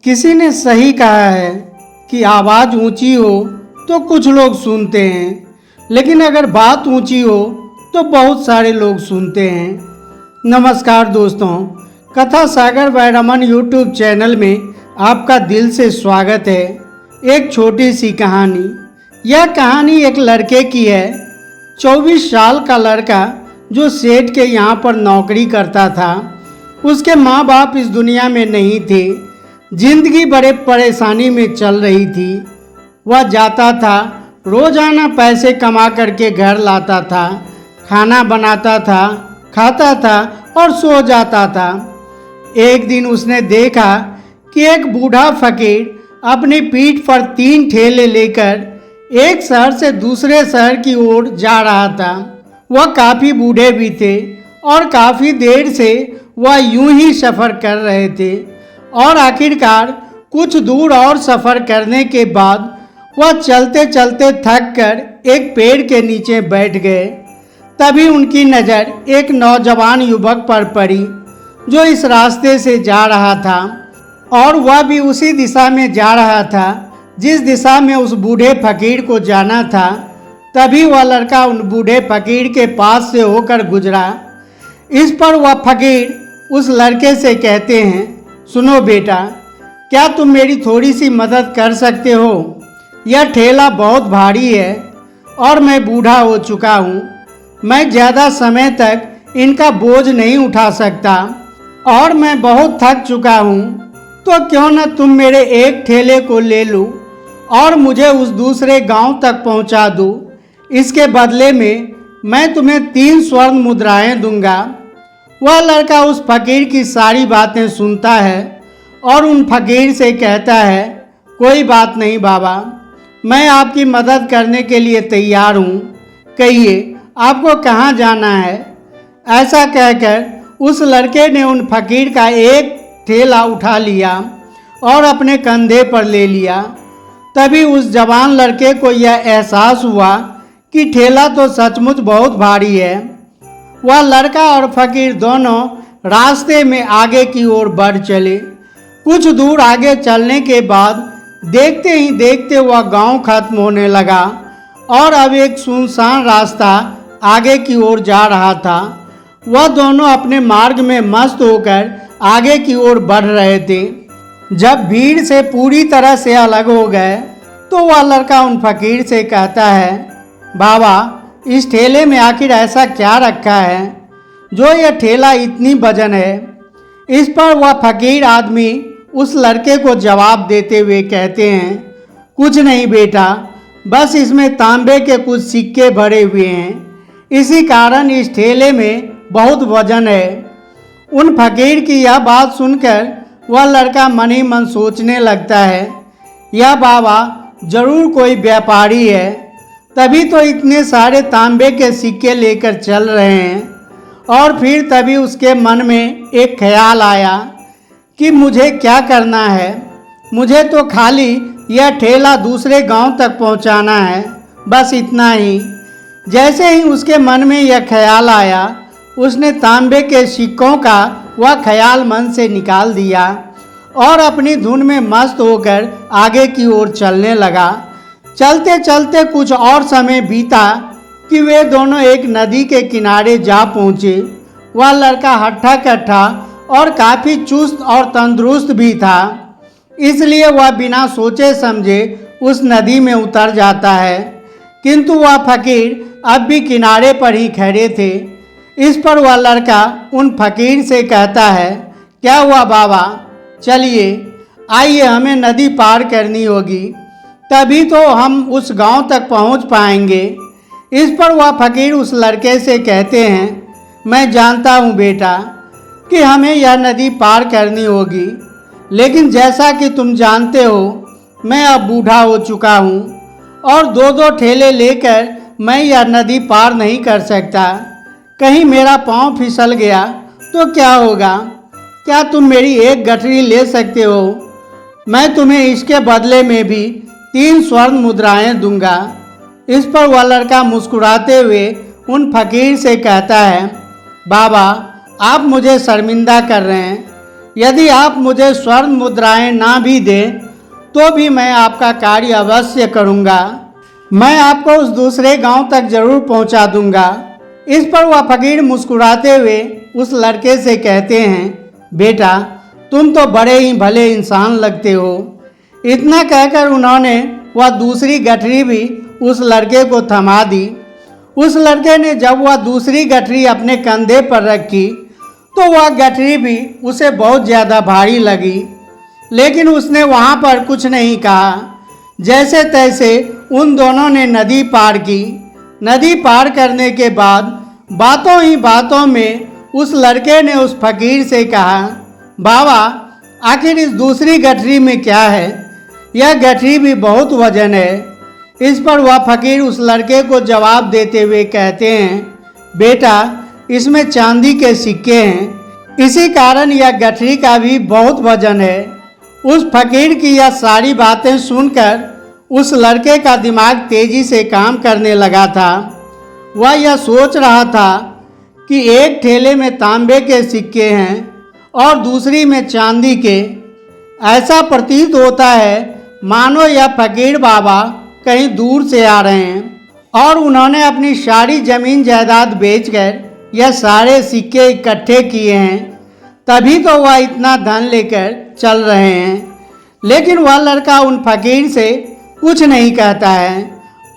किसी ने सही कहा है कि आवाज़ ऊंची हो तो कुछ लोग सुनते हैं, लेकिन अगर बात ऊंची हो तो बहुत सारे लोग सुनते हैं। नमस्कार दोस्तों, कथा सागर बैरमन यूट्यूब चैनल में आपका दिल से स्वागत है। एक छोटी सी कहानी। यह कहानी एक लड़के की है। 24 साल का लड़का जो सेठ के यहाँ पर नौकरी करता था। उसके माँ बाप इस दुनिया में नहीं थे। जिंदगी बड़े परेशानी में चल रही थी। वह जाता था, रोजाना पैसे कमा करके घर लाता था, खाना बनाता था, खाता था और सो जाता था। एक दिन उसने देखा कि एक बूढ़ा फकीर अपनी पीठ पर 3 ठेले लेकर एक शहर से दूसरे शहर की ओर जा रहा था। वह काफ़ी बूढ़े भी थे और काफ़ी देर से वह यूं ही सफ़र कर रहे थे और आखिरकार कुछ दूर और सफ़र करने के बाद वह चलते चलते थक कर एक पेड़ के नीचे बैठ गए। तभी उनकी नज़र एक नौजवान युवक पर पड़ी जो इस रास्ते से जा रहा था और वह भी उसी दिशा में जा रहा था जिस दिशा में उस बूढ़े फकीर को जाना था। तभी वह लड़का उन बूढ़े फकीर के पास से होकर गुजरा। इस पर वह फकीर उस लड़के से कहते हैं, सुनो बेटा, क्या तुम मेरी थोड़ी सी मदद कर सकते हो? यह ठेला बहुत भारी है और मैं बूढ़ा हो चुका हूँ। मैं ज़्यादा समय तक इनका बोझ नहीं उठा सकता और मैं बहुत थक चुका हूँ। तो क्यों न तुम मेरे एक ठेले को ले लो और मुझे उस दूसरे गांव तक पहुंचा दो। इसके बदले में मैं तुम्हें 3 स्वर्ण मुद्राएं दूंगा। वह लड़का उस फकीर की सारी बातें सुनता है और उन फकीर से कहता है, कोई बात नहीं बाबा, मैं आपकी मदद करने के लिए तैयार हूँ। कहिए आपको कहाँ जाना है? ऐसा कहकर उस लड़के ने उन फकीर का एक ठेला उठा लिया और अपने कंधे पर ले लिया। तभी उस जवान लड़के को यह एहसास हुआ कि ठेला तो सचमुच बहुत भारी है। वह लड़का और फकीर दोनों रास्ते में आगे की ओर बढ़ चले। कुछ दूर आगे चलने के बाद देखते ही देखते वह गांव खत्म होने लगा और अब एक सुनसान रास्ता आगे की ओर जा रहा था। वह दोनों अपने मार्ग में मस्त होकर आगे की ओर बढ़ रहे थे। जब भीड़ से पूरी तरह से अलग हो गए तो वह लड़का उन फकीर से कहता है, बाबा, इस ठेले में आखिर ऐसा क्या रखा है जो यह ठेला इतनी वजन है? इस पर वह फकीर आदमी उस लड़के को जवाब देते हुए कहते हैं, कुछ नहीं बेटा, बस इसमें तांबे के कुछ सिक्के भरे हुए हैं, इसी कारण इस ठेले में बहुत वजन है। उन फकीर की यह बात सुनकर वह लड़का मन ही मन सोचने लगता है, यह बाबा जरूर कोई व्यापारी है, तभी तो इतने सारे तांबे के सिक्के लेकर चल रहे हैं। और फिर तभी उसके मन में एक ख्याल आया कि मुझे क्या करना है। मुझे तो खाली यह ठेला दूसरे गांव तक पहुंचाना है, बस इतना ही। जैसे ही उसके मन में यह ख्याल आया, उसने तांबे के सिक्कों का वह ख्याल मन से निकाल दिया और अपनी धुन में मस्त होकर आगे की ओर चलने लगा। चलते चलते कुछ और समय बीता कि वे दोनों एक नदी के किनारे जा पहुँचे। वह लड़का हट्ठा कट्ठा और काफ़ी चुस्त और तंदुरुस्त भी था, इसलिए वह बिना सोचे समझे उस नदी में उतर जाता है। किंतु वह फकीर अब भी किनारे पर ही खड़े थे। इस पर वह लड़का उन फकीर से कहता है, क्या हुआ बाबा, चलिए आइए, हमें नदी पार करनी होगी, तभी तो हम उस गांव तक पहुंच पाएंगे। इस पर वह फकीर उस लड़के से कहते हैं, मैं जानता हूं बेटा कि हमें यह नदी पार करनी होगी, लेकिन जैसा कि तुम जानते हो मैं अब बूढ़ा हो चुका हूं और 2-2 ठेले लेकर मैं यह नदी पार नहीं कर सकता। कहीं मेरा पाँव फिसल गया तो क्या होगा? क्या तुम मेरी एक गठरी ले सकते हो? मैं तुम्हें इसके बदले में भी 3 स्वर्ण मुद्राएं दूंगा। इस पर वह लड़का मुस्कुराते हुए उन फकीर से कहता है, बाबा, आप मुझे शर्मिंदा कर रहे हैं। यदि आप मुझे स्वर्ण मुद्राएं ना भी दें तो भी मैं आपका कार्य अवश्य करूँगा। मैं आपको उस दूसरे गांव तक जरूर पहुंचा दूंगा। इस पर वह फकीर मुस्कुराते हुए उस लड़के से कहते हैं, बेटा तुम तो बड़े ही भले इंसान लगते हो। इतना कहकर उन्होंने वह दूसरी गठरी भी उस लड़के को थमा दी। उस लड़के ने जब वह दूसरी गठरी अपने कंधे पर रखी तो वह गठरी भी उसे बहुत ज़्यादा भारी लगी, लेकिन उसने वहाँ पर कुछ नहीं कहा। जैसे तैसे उन दोनों ने नदी पार की। नदी पार करने के बाद बातों ही बातों में उस लड़के ने उस फकीर से कहा, बाबा आखिर इस दूसरी गठरी में क्या है? यह गठरी भी बहुत वजन है। इस पर वह फकीर उस लड़के को जवाब देते हुए कहते हैं, बेटा इसमें चांदी के सिक्के हैं, इसी कारण यह गठरी का भी बहुत वजन है। उस फकीर की यह सारी बातें सुनकर उस लड़के का दिमाग तेजी से काम करने लगा था। वह यह सोच रहा था कि एक ठेले में तांबे के सिक्के हैं और दूसरी में चांदी के। ऐसा प्रतीत होता है मानो यह फकीर बाबा कहीं दूर से आ रहे हैं और उन्होंने अपनी सारी जमीन जायदाद बेचकर यह सारे सिक्के इकट्ठे किए हैं, तभी तो वह इतना धन लेकर चल रहे हैं। लेकिन वह लड़का उन फकीर से कुछ नहीं कहता है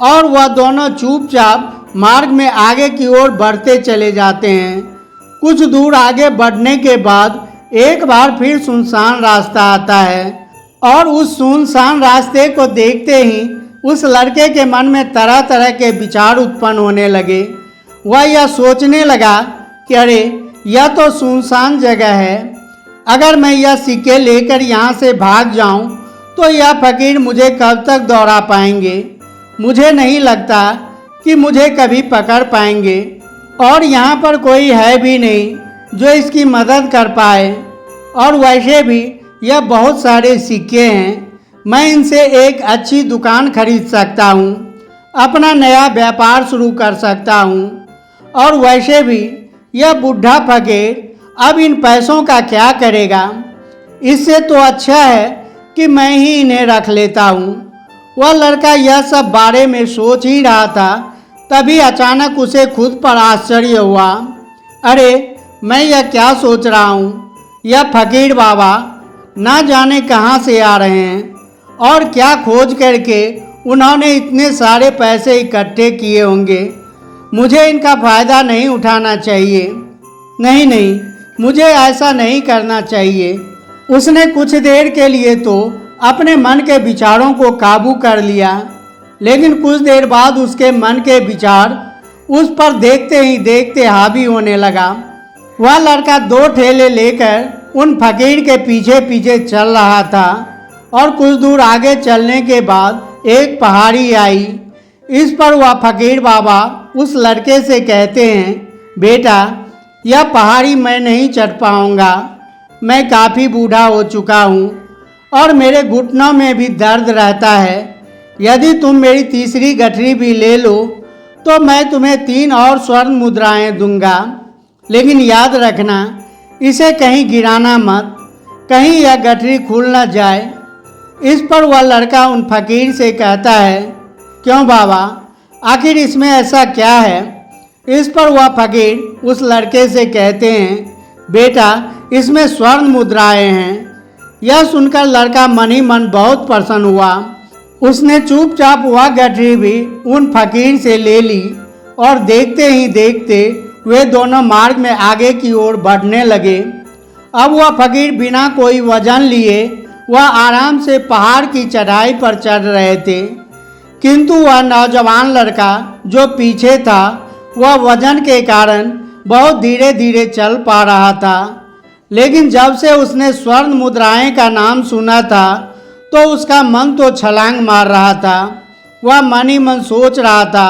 और वह दोनों चुपचाप मार्ग में आगे की ओर बढ़ते चले जाते हैं। कुछ दूर आगे बढ़ने के बाद एक बार फिर सुनसान रास्ता आता है और उस सुनसान रास्ते को देखते ही उस लड़के के मन में तरह तरह के विचार उत्पन्न होने लगे। वह यह सोचने लगा कि अरे यह तो सुनसान जगह है, अगर मैं यह सिक्के लेकर यहाँ से भाग जाऊँ तो यह फकीर मुझे कब तक दौड़ा पाएंगे। मुझे नहीं लगता कि मुझे कभी पकड़ पाएंगे और यहाँ पर कोई है भी नहीं जो इसकी मदद कर पाए। और वैसे भी यह बहुत सारे सिक्के हैं, मैं इनसे एक अच्छी दुकान खरीद सकता हूँ, अपना नया व्यापार शुरू कर सकता हूँ। और वैसे भी यह बुढ़ा फकीर अब इन पैसों का क्या करेगा? इससे तो अच्छा है कि मैं ही इन्हें रख लेता हूँ। वह लड़का यह सब बारे में सोच ही रहा था, तभी अचानक उसे खुद पर आश्चर्य हुआ। अरे मैं यह क्या सोच रहा हूँ? यह फकीर बाबा ना जाने कहाँ से आ रहे हैं और क्या खोज करके उन्होंने इतने सारे पैसे इकट्ठे किए होंगे। मुझे इनका फ़ायदा नहीं उठाना चाहिए। नहीं नहीं, मुझे ऐसा नहीं करना चाहिए। उसने कुछ देर के लिए तो अपने मन के विचारों को काबू कर लिया, लेकिन कुछ देर बाद उसके मन के विचार उस पर देखते ही देखते हावी होने लगा। वह लड़का दो ठेले लेकर उन फकीर के पीछे पीछे चल रहा था और कुछ दूर आगे चलने के बाद एक पहाड़ी आई। इस पर वह फकीर बाबा उस लड़के से कहते हैं, बेटा यह पहाड़ी मैं नहीं चढ़ पाऊँगा, मैं काफ़ी बूढ़ा हो चुका हूँ और मेरे घुटनों में भी दर्द रहता है। यदि तुम मेरी तीसरी गठरी भी ले लो तो मैं तुम्हें 3 और स्वर्ण मुद्राएं दूंगा, लेकिन याद रखना इसे कहीं गिराना मत, कहीं यह गठरी खुल न जाए। इस पर वह लड़का उन फकीर से कहता है, क्यों बाबा, आखिर इसमें ऐसा क्या है? इस पर वह फकीर उस लड़के से कहते हैं, बेटा इसमें स्वर्ण मुद्राएं हैं। यह सुनकर लड़का मन ही मन बहुत प्रसन्न हुआ। उसने चुपचाप वह गठरी भी उन फकीर से ले ली और देखते ही देखते वे दोनों मार्ग में आगे की ओर बढ़ने लगे। अब वह फकीर बिना कोई वजन लिए वह आराम से पहाड़ की चढ़ाई पर चढ़ रहे थे, किंतु वह नौजवान लड़का जो पीछे था वह वजन के कारण बहुत धीरे धीरे चल पा रहा था। लेकिन जब से उसने स्वर्ण मुद्राएं का नाम सुना था तो उसका मन तो छलांग मार रहा था। वह मन ही मन सोच रहा था,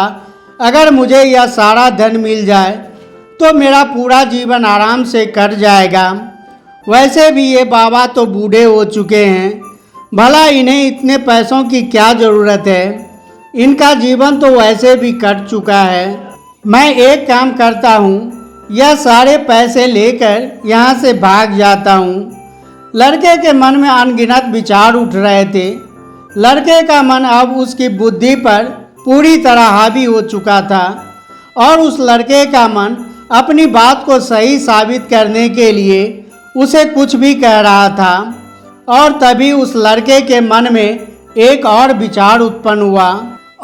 अगर मुझे यह सारा धन मिल जाए तो मेरा पूरा जीवन आराम से कट जाएगा। वैसे भी ये बाबा तो बूढ़े हो चुके हैं, भला इन्हें इतने पैसों की क्या ज़रूरत है? इनका जीवन तो वैसे भी कट चुका है। मैं एक काम करता हूँ, यह सारे पैसे लेकर यहाँ से भाग जाता हूँ। लड़के के मन में अनगिनत विचार उठ रहे थे। लड़के का मन अब उसकी बुद्धि पर पूरी तरह हावी हो चुका था और उस लड़के का मन अपनी बात को सही साबित करने के लिए उसे कुछ भी कह रहा था। और तभी उस लड़के के मन में एक और विचार उत्पन्न हुआ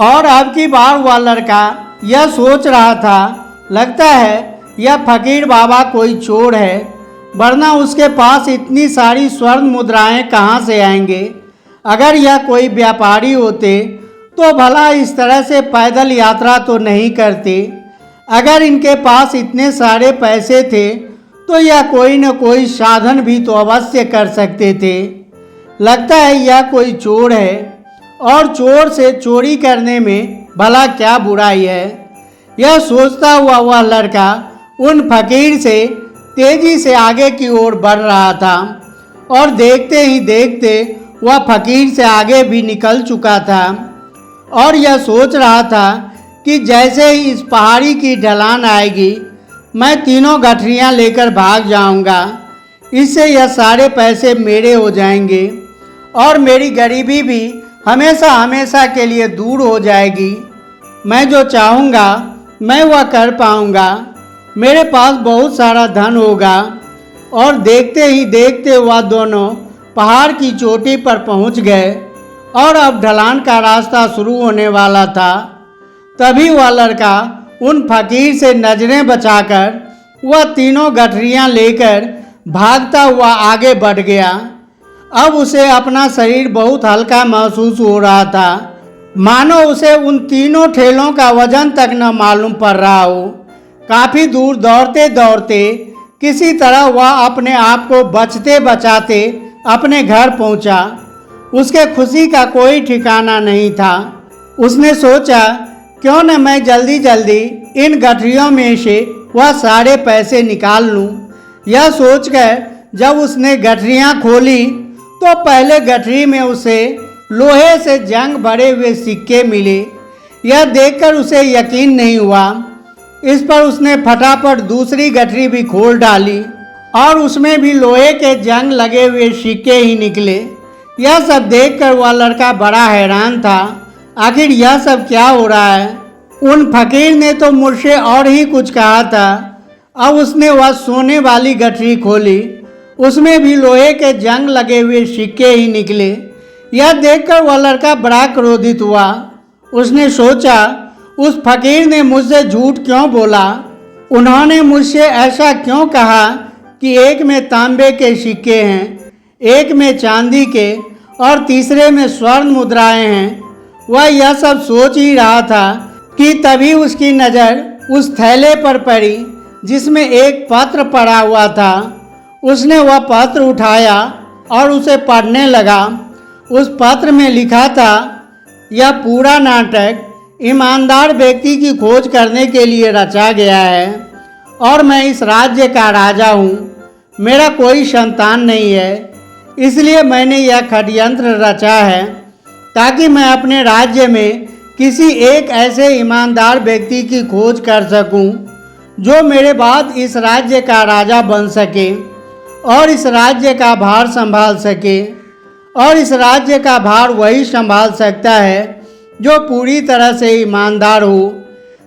और अब की बार वह लड़का यह सोच रहा था, लगता है यह फकीर बाबा कोई चोर है, वरना उसके पास इतनी सारी स्वर्ण मुद्राएं कहाँ से आएंगे। अगर यह कोई व्यापारी होते तो भला इस तरह से पैदल यात्रा तो नहीं करते। अगर इनके पास इतने सारे पैसे थे तो यह कोई न कोई साधन भी तो अवश्य कर सकते थे। लगता है यह कोई चोर है और चोर से चोरी करने में भला क्या बुराई है। यह सोचता हुआ वह लड़का उन फकीर से तेजी से आगे की ओर बढ़ रहा था और देखते ही देखते वह फकीर से आगे भी निकल चुका था और यह सोच रहा था कि जैसे ही इस पहाड़ी की ढलान आएगी मैं तीनों गठरियाँ लेकर भाग जाऊंगा। इससे यह सारे पैसे मेरे हो जाएंगे और मेरी गरीबी भी हमेशा हमेशा के लिए दूर हो जाएगी। मैं जो चाहूँगा मैं वह कर पाऊँगा। मेरे पास बहुत सारा धन होगा। और देखते ही देखते वह दोनों पहाड़ की चोटी पर पहुँच गए और अब ढलान का रास्ता शुरू होने वाला था। तभी वह लड़का उन फकीर से नजरें बचाकर वह तीनों गठरियाँ लेकर भागता हुआ आगे बढ़ गया। अब उसे अपना शरीर बहुत हल्का महसूस हो रहा था, मानो उसे उन तीनों ठेलों का वजन तक न मालूम पड़ रहा हो। काफ़ी दूर दौड़ते दौड़ते किसी तरह वह अपने आप को बचते बचाते अपने घर पहुंचा। उसके खुशी का कोई ठिकाना नहीं था। उसने सोचा, क्यों न मैं जल्दी जल्दी इन गठरियों में से वह सारे पैसे निकाल लूं। यह सोचकर जब उसने गठरियां खोली तो पहले गठरी में उसे लोहे से जंग भरे हुए सिक्के मिले। यह देखकर उसे यकीन नहीं हुआ। इस पर उसने फटाफट दूसरी गठरी भी खोल डाली और उसमें भी लोहे के जंग लगे हुए सिक्के ही निकले। यह सब देखकर वह लड़का बड़ा हैरान था, आखिर यह सब क्या हो रहा है। उन फकीर ने तो मुझसे और ही कुछ कहा था। अब उसने वह सोने वाली गठरी खोली, उसमें भी लोहे के जंग लगे हुए सिक्के ही निकले। यह देखकर वह लड़का बड़ा क्रोधित हुआ। उसने सोचा, उस फकीर ने मुझसे झूठ क्यों बोला। उन्होंने मुझसे ऐसा क्यों कहा कि एक में तांबे के सिक्के हैं, एक में चांदी के और तीसरे में स्वर्ण मुद्राएं हैं। वह यह सब सोच ही रहा था कि तभी उसकी नज़र उस थैले पर पड़ी जिसमें एक पत्र पड़ा हुआ था। उसने वह पत्र उठाया और उसे पढ़ने लगा। उस पत्र में लिखा था, यह पूरा नाटक ईमानदार व्यक्ति की खोज करने के लिए रचा गया है और मैं इस राज्य का राजा हूँ। मेरा कोई संतान नहीं है, इसलिए मैंने यह षड्यंत्र रचा है ताकि मैं अपने राज्य में किसी एक ऐसे ईमानदार व्यक्ति की खोज कर सकूं जो मेरे बाद इस राज्य का राजा बन सके और इस राज्य का भार संभाल सके। और इस राज्य का भार वही संभाल सकता है जो पूरी तरह से ईमानदार हो,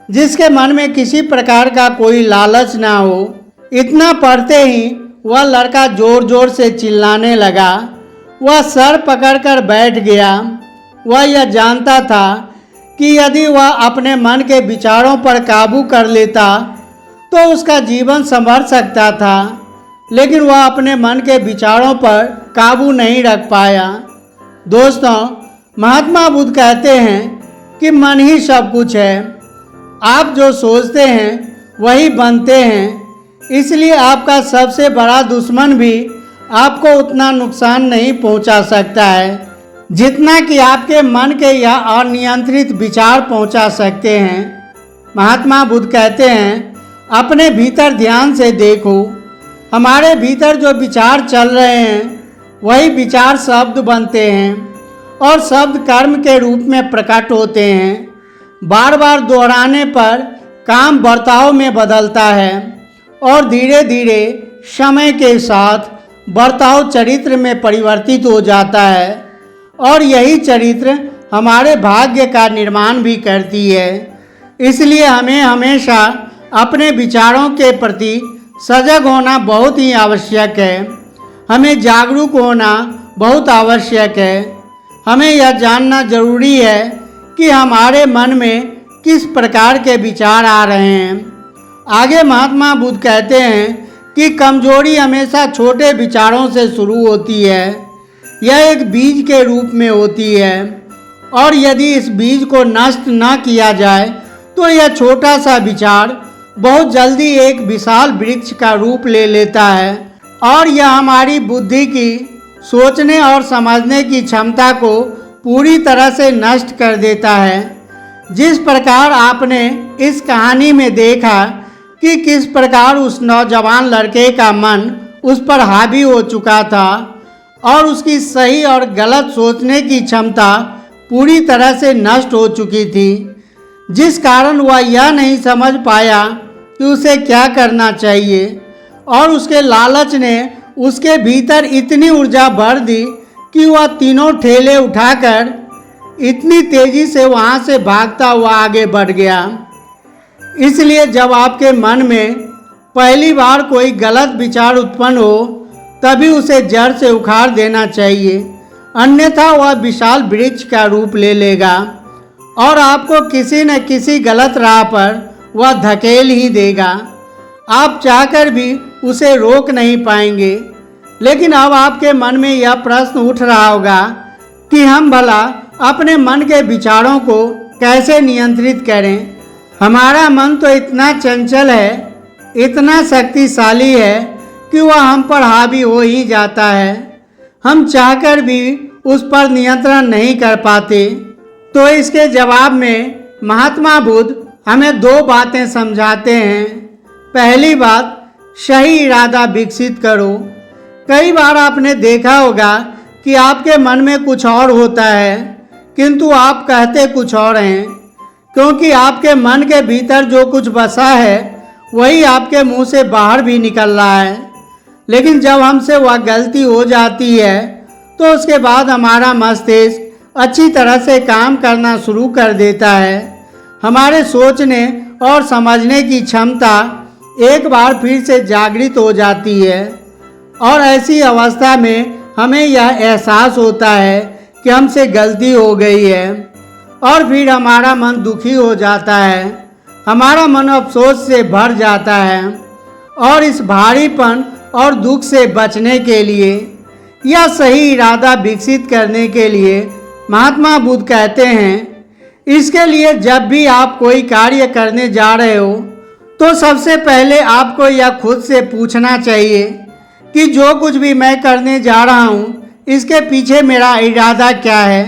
जिसके मन में किसी प्रकार का कोई लालच ना हो। इतना पढ़ते ही वह लड़का जोर जोर से चिल्लाने लगा। वह सर पकड़कर बैठ गया। वह यह जानता था कि यदि वह अपने मन के विचारों पर काबू कर लेता तो उसका जीवन संभल सकता था, लेकिन वह अपने मन के विचारों पर काबू नहीं रख पाया। दोस्तों, महात्मा बुद्ध कहते हैं कि मन ही सब कुछ है। आप जो सोचते हैं वही बनते हैं। इसलिए आपका सबसे बड़ा दुश्मन भी आपको उतना नुकसान नहीं पहुंचा सकता है जितना कि आपके मन के या अनियंत्रित विचार पहुंचा सकते हैं। महात्मा बुद्ध कहते हैं, अपने भीतर ध्यान से देखो। हमारे भीतर जो विचार चल रहे हैं वही विचार शब्द बनते हैं और शब्द कर्म के रूप में प्रकट होते हैं। बार बार दोहराने पर काम बर्ताव में बदलता है और धीरे धीरे समय के साथ बर्ताव चरित्र में परिवर्तित हो जाता है और यही चरित्र हमारे भाग्य का निर्माण भी करती है। इसलिए हमें हमेशा अपने विचारों के प्रति सजग होना बहुत ही आवश्यक है। हमें जागरूक होना बहुत आवश्यक है। हमें यह जानना जरूरी है कि हमारे मन में किस प्रकार के विचार आ रहे हैं। आगे महात्मा बुद्ध कहते हैं कि कमजोरी हमेशा छोटे विचारों से शुरू होती है। यह एक बीज के रूप में होती है और यदि इस बीज को नष्ट न किया जाए तो यह छोटा सा विचार बहुत जल्दी एक विशाल वृक्ष का रूप ले लेता है और यह हमारी बुद्धि की सोचने और समझने की क्षमता को पूरी तरह से नष्ट कर देता है। जिस प्रकार आपने इस कहानी में देखा कि किस प्रकार उस नौजवान लड़के का मन उस पर हावी हो चुका था और उसकी सही और गलत सोचने की क्षमता पूरी तरह से नष्ट हो चुकी थी, जिस कारण वह यह नहीं समझ पाया कि उसे क्या करना चाहिए और उसके लालच ने उसके भीतर इतनी ऊर्जा भर दी कि वह तीनों ठेले उठाकर इतनी तेजी से वहाँ से भागता हुआ आगे बढ़ गया। इसलिए जब आपके मन में पहली बार कोई गलत विचार उत्पन्न हो तभी उसे जड़ से उखाड़ देना चाहिए, अन्यथा वह विशाल वृक्ष का रूप ले लेगा और आपको किसी न किसी गलत राह पर वह धकेल ही देगा। आप चाहकर भी उसे रोक नहीं पाएंगे। लेकिन अब आपके मन में यह प्रश्न उठ रहा होगा कि हम भला अपने मन के विचारों को कैसे नियंत्रित करें। हमारा मन तो इतना चंचल है, इतना शक्तिशाली है कि वह हम पर हावी हो ही जाता है। हम चाहकर भी उस पर नियंत्रण नहीं कर पाते। तो इसके जवाब में महात्मा बुद्ध हमें दो बातें समझाते हैं। पहली बात, सही इरादा विकसित करो। कई बार आपने देखा होगा कि आपके मन में कुछ और होता है किंतु आप कहते कुछ और हैं, क्योंकि आपके मन के भीतर जो कुछ बसा है वही आपके मुंह से बाहर भी निकल रहा है। लेकिन जब हमसे वह गलती हो जाती है तो उसके बाद हमारा मस्तिष्क अच्छी तरह से काम करना शुरू कर देता है। हमारे सोचने और समझने की क्षमता एक बार फिर से जागृत हो जाती है और ऐसी अवस्था में हमें यह एहसास होता है कि हमसे गलती हो गई है और फिर हमारा मन दुखी हो जाता है। हमारा मन अफसोस से भर जाता है और इस भारीपन और दुख से बचने के लिए या सही इरादा विकसित करने के लिए महात्मा बुद्ध कहते हैं, इसके लिए जब भी आप कोई कार्य करने जा रहे हो तो सबसे पहले आपको यह खुद से पूछना चाहिए कि जो कुछ भी मैं करने जा रहा हूँ इसके पीछे मेरा इरादा क्या है।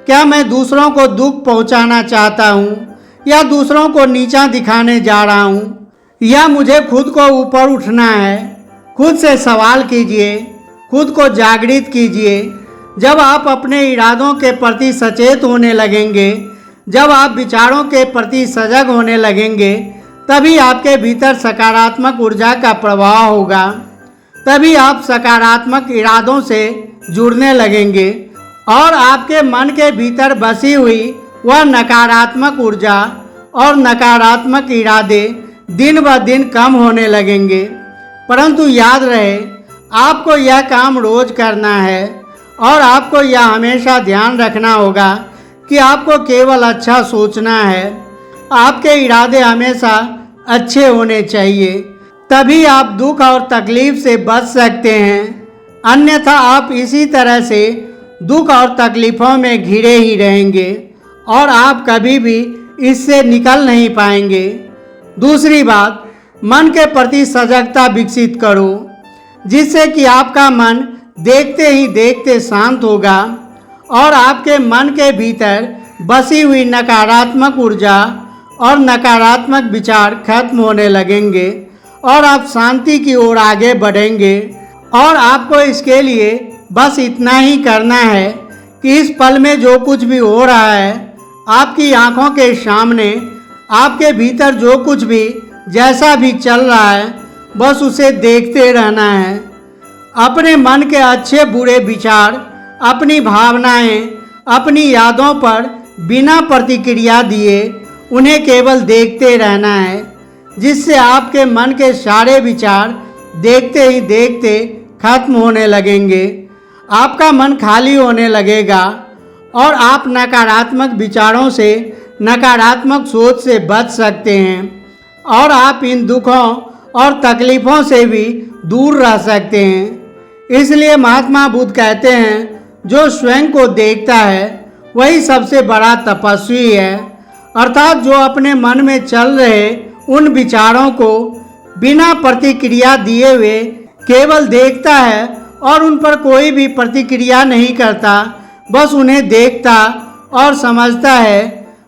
क्या मैं दूसरों को दुख पहुँचाना चाहता हूँ या दूसरों को नीचा दिखाने जा रहा हूँ या मुझे खुद को ऊपर उठना है। खुद से सवाल कीजिए, खुद को जागृत कीजिए। जब आप अपने इरादों के प्रति सचेत होने लगेंगे, जब आप विचारों के प्रति सजग होने लगेंगे, तभी आपके भीतर सकारात्मक ऊर्जा का प्रवाह होगा। तभी आप सकारात्मक इरादों से जुड़ने लगेंगे और आपके मन के भीतर बसी हुई वह नकारात्मक ऊर्जा और नकारात्मक इरादे दिन ब दिन कम होने लगेंगे। परंतु याद रहे, आपको यह काम रोज करना है और आपको यह हमेशा ध्यान रखना होगा कि आपको केवल अच्छा सोचना है। आपके इरादे हमेशा अच्छे होने चाहिए, तभी आप दुख और तकलीफ से बच सकते हैं। अन्यथा आप इसी तरह से दुख और तकलीफ़ों में घिरे ही रहेंगे और आप कभी भी इससे निकल नहीं पाएंगे। दूसरी बात, मन के प्रति सजगता विकसित करो, जिससे कि आपका मन देखते ही देखते शांत होगा और आपके मन के भीतर बसी हुई नकारात्मक ऊर्जा और नकारात्मक विचार खत्म होने लगेंगे और आप शांति की ओर आगे बढ़ेंगे। और आपको इसके लिए बस इतना ही करना है कि इस पल में जो कुछ भी हो रहा है आपकी आंखों के सामने, आपके भीतर जो कुछ भी जैसा भी चल रहा है बस उसे देखते रहना है। अपने मन के अच्छे बुरे विचार, अपनी भावनाएं, अपनी यादों पर बिना प्रतिक्रिया दिए उन्हें केवल देखते रहना है, जिससे आपके मन के सारे विचार देखते ही देखते खत्म होने लगेंगे। आपका मन खाली होने लगेगा और आप नकारात्मक विचारों से, नकारात्मक सोच से बच सकते हैं और आप इन दुखों और तकलीफ़ों से भी दूर रह सकते हैं। इसलिए महात्मा बुद्ध कहते हैं, जो स्वयं को देखता है वही सबसे बड़ा तपस्वी है। अर्थात जो अपने मन में चल रहे उन विचारों को बिना प्रतिक्रिया दिए हुए केवल देखता है और उन पर कोई भी प्रतिक्रिया नहीं करता, बस उन्हें देखता और समझता है,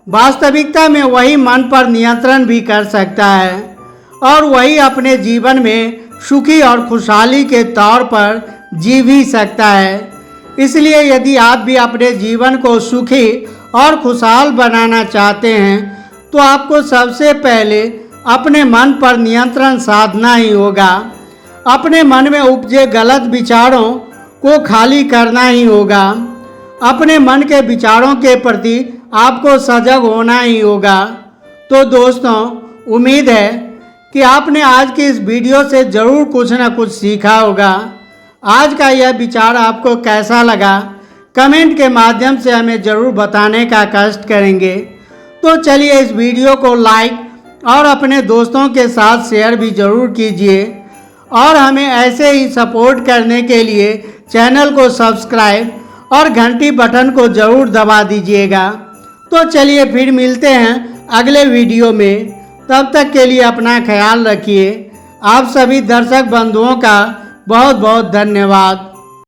वास्तविकता में वही मन पर नियंत्रण भी कर सकता है और वही अपने जीवन में सुखी और खुशहाली के तौर पर जी भी सकता है। इसलिए यदि आप भी अपने जीवन को सुखी और खुशहाल बनाना चाहते हैं तो आपको सबसे पहले अपने मन पर नियंत्रण साधना ही होगा। अपने मन में उपजे गलत विचारों को खाली करना ही होगा। अपने मन के विचारों के प्रति आपको सजग होना ही होगा। तो दोस्तों, उम्मीद है कि आपने आज की इस वीडियो से ज़रूर कुछ ना कुछ सीखा होगा। आज का यह विचार आपको कैसा लगा, कमेंट के माध्यम से हमें ज़रूर बताने का कष्ट करेंगे। तो चलिए इस वीडियो को लाइक और अपने दोस्तों के साथ शेयर भी ज़रूर कीजिए और हमें ऐसे ही सपोर्ट करने के लिए चैनल को सब्सक्राइब और घंटी बटन को ज़रूर दबा दीजिएगा। तो चलिए फिर मिलते हैं अगले वीडियो में। तब तक के लिए अपना ख्याल रखिए। आप सभी दर्शक बंधुओं का बहुत बहुत धन्यवाद।